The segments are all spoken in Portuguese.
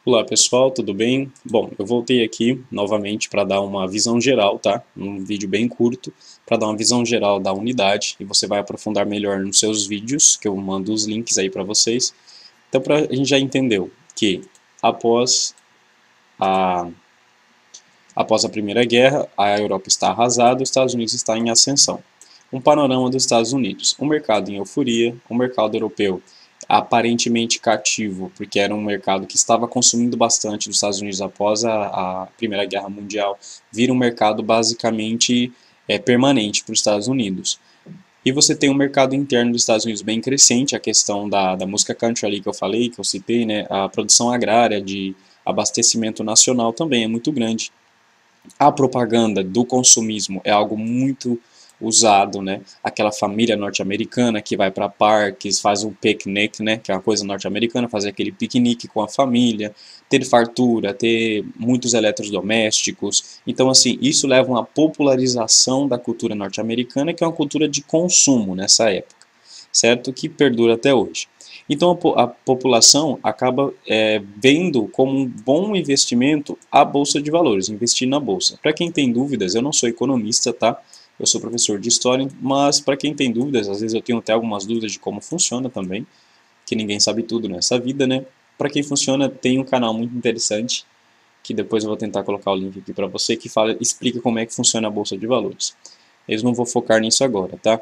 Olá pessoal, tudo bem? Bom, eu voltei aqui novamente para dar uma visão geral, tá? Um vídeo bem curto para dar uma visão geral da unidade e você vai aprofundar melhor nos seus vídeos, que eu mando os links aí para vocês. Então, a gente já entendeu que após a, após a Primeira Guerra, a Europa está arrasada, os Estados Unidos está em ascensão. Um panorama dos Estados Unidos, um mercado em euforia, um mercado europeu aparentemente cativo, porque era um mercado que estava consumindo bastante dos Estados Unidos após a Primeira Guerra Mundial, vira um mercado basicamente permanente para os Estados Unidos. E você tem um mercado interno dos Estados Unidos bem crescente, a questão da música country ali que eu falei, que eu citei, né, a produção agrária de abastecimento nacional também é muito grande. A propaganda do consumismo é algo muito usado, né? Aquela família norte-americana que vai para parques, faz um piquenique, né? Que é uma coisa norte-americana, fazer aquele piquenique com a família, ter fartura, ter muitos eletrodomésticos. Então, assim, isso leva a uma popularização da cultura norte-americana, que é uma cultura de consumo nessa época, certo? Que perdura até hoje. Então a população acaba vendo como um bom investimento a Bolsa de Valores, investir na Bolsa. Para quem tem dúvidas, eu não sou economista, tá? Eu sou professor de História, mas para quem tem dúvidas, às vezes eu tenho até algumas dúvidas de como funciona também, que ninguém sabe tudo nessa vida, né? Para quem funciona, tem um canal muito interessante, que depois eu vou tentar colocar o link aqui para você, que explica como é que funciona a Bolsa de Valores. Eu não vou focar nisso agora, tá?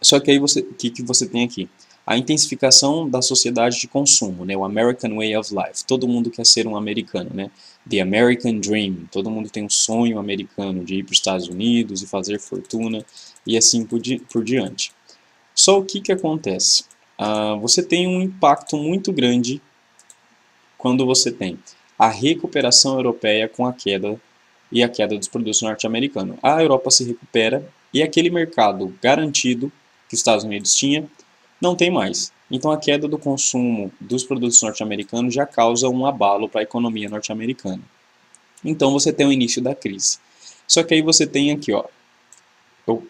Só que aí o que você tem aqui? A intensificação da sociedade de consumo, né? O American Way of Life. Todo mundo quer ser um americano, né? The American Dream. Todo mundo tem um sonho americano de ir para os Estados Unidos e fazer fortuna e assim por diante. Só o que acontece? Você tem um impacto muito grande quando você tem a recuperação europeia com a queda dos produtos norte-americanos. A Europa se recupera e aquele mercado garantido que os Estados Unidos tinha não tem mais. Então a queda do consumo dos produtos norte-americanos já causa um abalo para a economia norte-americana. Então você tem o início da crise. Só que aí você tem aqui, ó, eu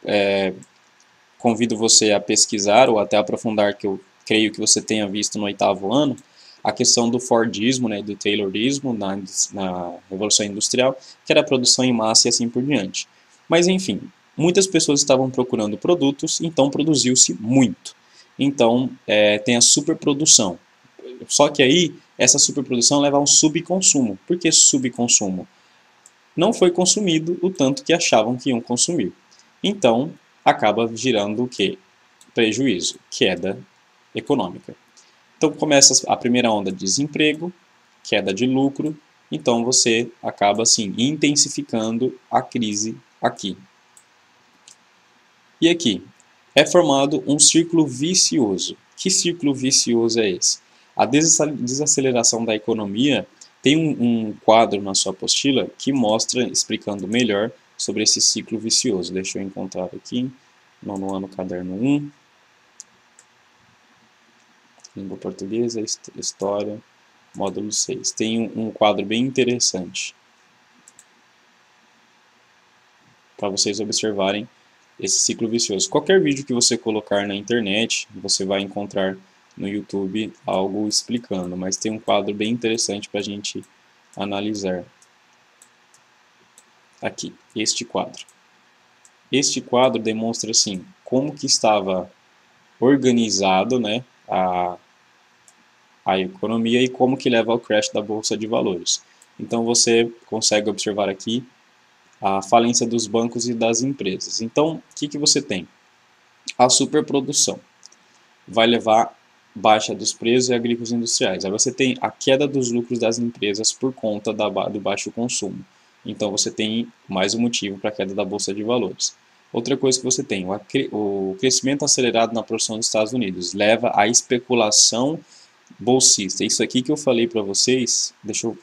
convido você a pesquisar ou até aprofundar, que eu creio que você tenha visto no oitavo ano, a questão do Fordismo, né, do Taylorismo na Revolução Industrial, que era a produção em massa e assim por diante. Mas enfim, muitas pessoas estavam procurando produtos, então produziu-se muito. Então tem a superprodução. Só que aí essa superprodução leva a um subconsumo. Por que subconsumo? Não foi consumido o tanto que achavam que iam consumir. Então acaba girando o quê? Prejuízo, queda econômica. Então começa a primeira onda de desemprego, queda de lucro, então você acaba assim intensificando a crise aqui. E aqui é formado um círculo vicioso. Que círculo vicioso é esse? A desaceleração da economia tem um quadro na sua apostila que mostra, explicando melhor sobre esse ciclo vicioso. Deixa eu encontrar aqui, nono ano, caderno 1. Língua portuguesa, história, módulo 6. Tem um quadro bem interessante para vocês observarem esse ciclo vicioso. Qualquer vídeo que você colocar na internet, você vai encontrar no YouTube algo explicando, mas tem um quadro bem interessante para a gente analisar. Aqui, este quadro. Este quadro demonstra assim como que estava organizado, né, a economia e como que leva ao crash da bolsa de valores. Então você consegue observar aqui a falência dos bancos e das empresas. Então, o que você tem? A superprodução vai levar baixa dos preços e agrícolas industriais. Aí você tem a queda dos lucros das empresas por conta do baixo consumo. Então você tem mais um motivo para a queda da bolsa de valores. Outra coisa que você tem, o crescimento acelerado na produção dos Estados Unidos leva à especulação bolsista. Isso aqui que eu falei para vocês, deixa eu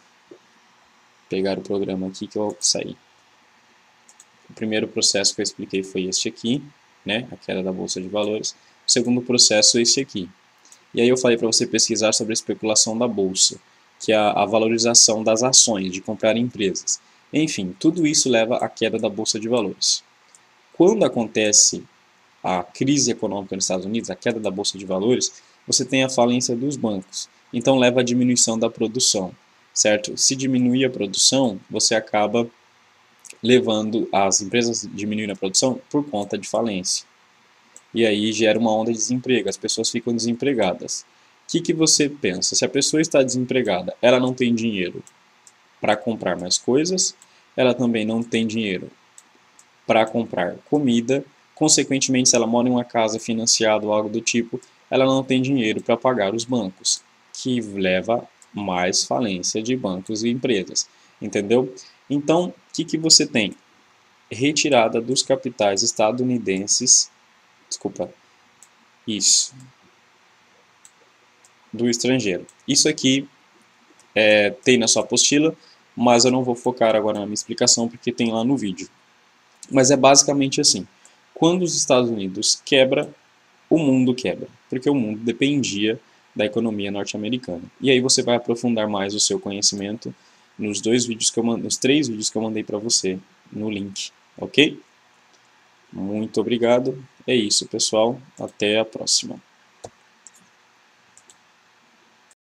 pegar o programa aqui que eu saí. O primeiro processo que eu expliquei foi este aqui, né, a queda da bolsa de valores. O segundo processo é este aqui. E aí eu falei para você pesquisar sobre a especulação da bolsa, que é a valorização das ações, de comprar empresas. Enfim, tudo isso leva à queda da bolsa de valores. Quando acontece a crise econômica nos Estados Unidos, a queda da bolsa de valores, você tem a falência dos bancos. Então leva à diminuição da produção. certo? Se diminuir a produção, você acaba levando as empresas diminuindo a produção por conta de falência. E aí gera uma onda de desemprego, as pessoas ficam desempregadas. O que você pensa? Se a pessoa está desempregada, ela não tem dinheiro para comprar mais coisas, ela também não tem dinheiro para comprar comida, consequentemente, se ela mora em uma casa financiada ou algo do tipo, ela não tem dinheiro para pagar os bancos, que leva mais falência de bancos e empresas, entendeu? Então, o que você tem? Retirada dos capitais estadunidenses, desculpa, isso, do estrangeiro. Isso aqui tem na sua apostila, mas eu não vou focar agora na minha explicação porque tem lá no vídeo. Mas é basicamente assim, quando os Estados Unidos quebra, o mundo quebra, porque o mundo dependia da economia norte-americana. E aí você vai aprofundar mais o seu conhecimento nos nos 3 vídeos que eu mandei para você no link, ok? Muito obrigado. É isso, pessoal. Até a próxima.